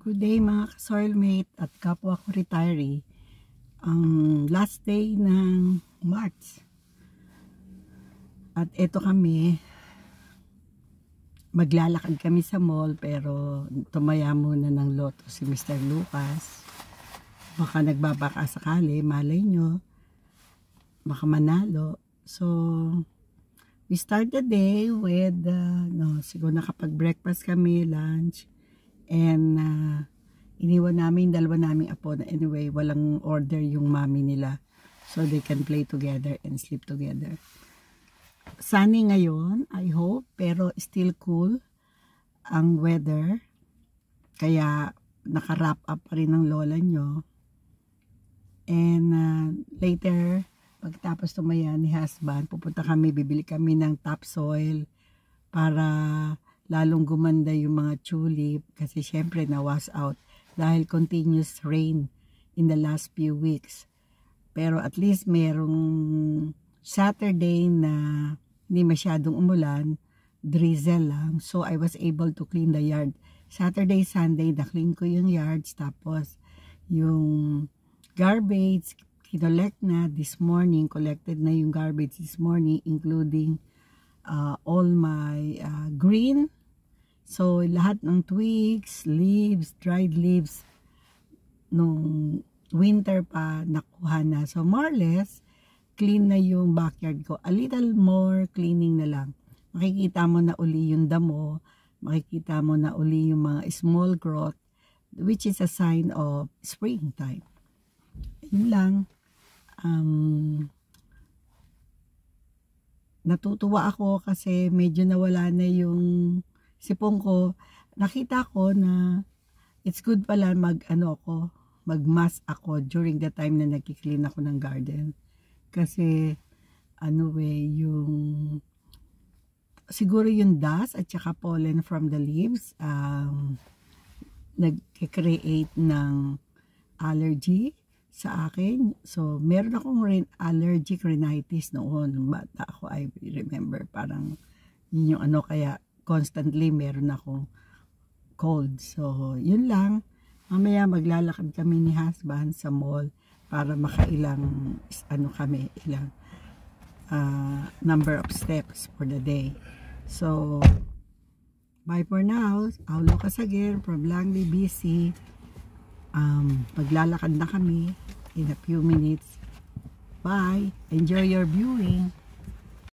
Good day mga ka-soilmate at kapwa ko retiree. Ang last day ng March. At eto kami, maglalakad kami sa mall pero tumaya muna ng loto si Mr. Lucas. Baka nagbabaka sakali, malay nyo, baka manalo. So, we start the day with, siguro nakapag-breakfast kami, lunch. And iniwan namin dalawa naming apo na anyway walang order yung mami nila, so they can play together and sleep together. Sunny ngayon, I hope, pero still cool ang weather, kaya naka-wrap up pa rin ng lola nyo. And later pagtapos tumaya ni husband, pupunta kami, bibili kami ng topsoil para lalong gumanda yung mga tulip, kasi syempre na-wash out dahil continuous rain in the last few weeks. Pero at least merong Saturday na hindi masyadong umulan, drizzle lang, so I was able to clean the yard. Saturday, Sunday, na-clean ko yung yards, tapos yung garbage, kinolect na this morning, collected na yung garbage this morning, including all my green. So, lahat ng twigs, leaves, dried leaves, nung winter pa, nakuha na. So, more or less, clean na yung backyard ko. A little more cleaning na lang. Makikita mo na uli yung damo, makikita mo na uli yung mga small growth, which is a sign of springtime. Yun lang. Natutuwa ako kasi medyo nawala na yung sipong ko. Nakita ko na it's good pala magmas ako during the time na nagki-clean ako ng garden. Kasi yung siguro yung dust at saka pollen from the leaves nag-create ng allergy sa akin. So meron akong allergic rhinitis noon nung bata ako. I remember parang yun yung kaya constantly meron akong cold. So, yun lang. Mamaya maglalakad kami ni husband sa mall para makailang, ilang number of steps for the day. So, bye for now. Aulo Kasagir from Langley, BC. Maglalakad na kami in a few minutes. Bye. Enjoy your viewing.